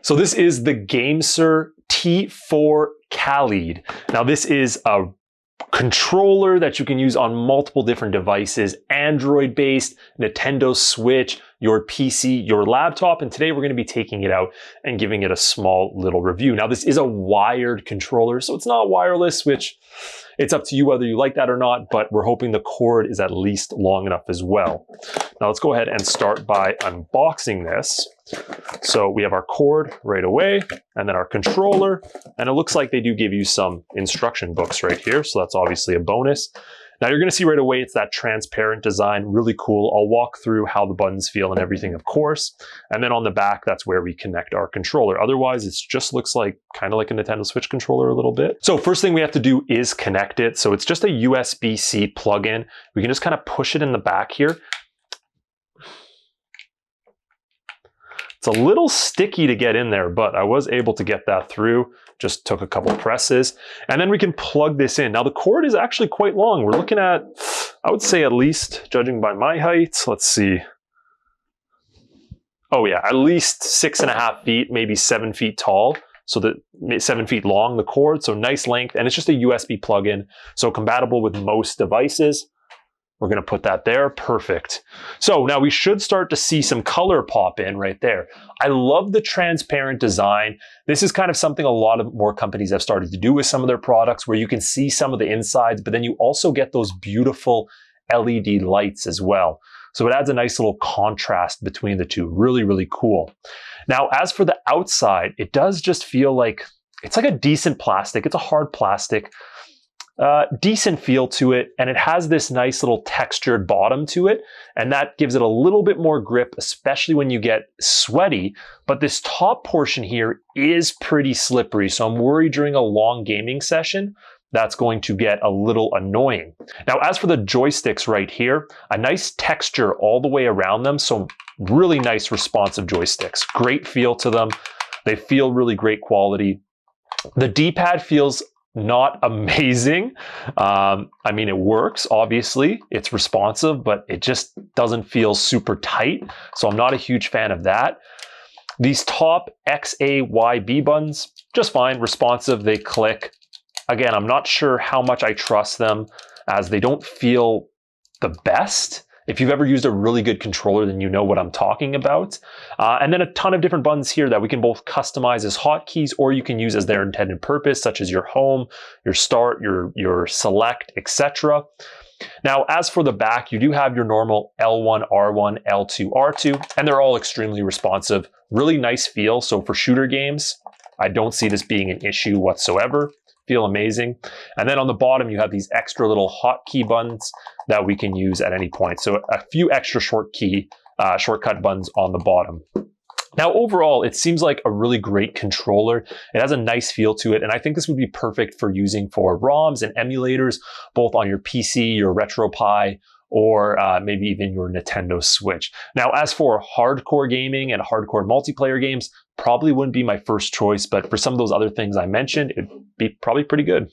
So this is the GameSir T4 Kaleid. Now this is a controller that you can use on multiple different devices, Android-based, Nintendo Switch, your PC, your laptop, and today we're going to be taking it out and giving it a small little review. Now this is a wired controller, so it's not wireless, which it's up to you whether you like that or not, but we're hoping the cord is at least long enough as well. Now let's go ahead and start by unboxing this. So we have our cord right away, and then our controller, and it looks like they do give you some instruction books right here, so that's obviously a bonus. Now you're going to see right away it's that transparent design, really cool. I'll walk through how the buttons feel and everything, of course, and then on the back, that's where we connect our controller. Otherwise, it just looks like kind of like a Nintendo Switch controller a little bit. So first thing we have to do is connect it. So it's just a USB-C plug-in. We can just kind of push it in the back here. It's a little sticky to get in there, but I was able to get that through. Just took a couple presses. And then we can plug this in. Now the cord is actually quite long. We're looking at, I would say at least, judging by my height, let's see. Oh yeah, at least 6.5 feet, maybe 7 feet tall. So 7 feet long, the cord, so nice length. And it's just a USB plug-in, so compatible with most devices. We're going to put that there. Perfect. So now we should start to see some color pop in right there. I love the transparent design. This is kind of something a lot of more companies have started to do with some of their products, where you can see some of the insides, but then you also get those beautiful LED lights as well. So it adds a nice little contrast between the two. Really, really cool. Now, as for the outside, it does just feel like it's like a decent plastic. It's a hard plastic. Decent feel to it, and it has this nice little textured bottom to it, and that gives it a little bit more grip, especially when you get sweaty. But this top portion here is pretty slippery, so I'm worried during a long gaming session that's going to get a little annoying. Now, as for the joysticks right here, a nice texture all the way around them, so really nice responsive joysticks. Great feel to them. They feel really great quality. The D-pad feels not amazing. I mean, it works, obviously. It's responsive, but it just doesn't feel super tight. So I'm not a huge fan of that. These top X, A, Y, B buttons, just fine, responsive, they click. Again, I'm not sure how much I trust them, as they don't feel the best. If you've ever used a really good controller, then you know what I'm talking about. And then a ton of different buttons here that we can both customize as hotkeys, or you can use as their intended purpose, such as your home, your start, your select, etc. Now, as for the back, you do have your normal L1, R1, L2, R2, and they're all extremely responsive. Really nice feel. So for shooter games, I don't see this being an issue whatsoever. Feel amazing. And then on the bottom, you have these extra little hotkey buttons that we can use at any point. So a few extra shortcut buttons on the bottom. Now, overall, it seems like a really great controller. It has a nice feel to it, and I think this would be perfect for using for ROMs and emulators, both on your PC, your RetroPie, or maybe even your Nintendo Switch. Now, as for hardcore gaming and hardcore multiplayer games, probably wouldn't be my first choice, but for some of those other things I mentioned, it'd be probably pretty good.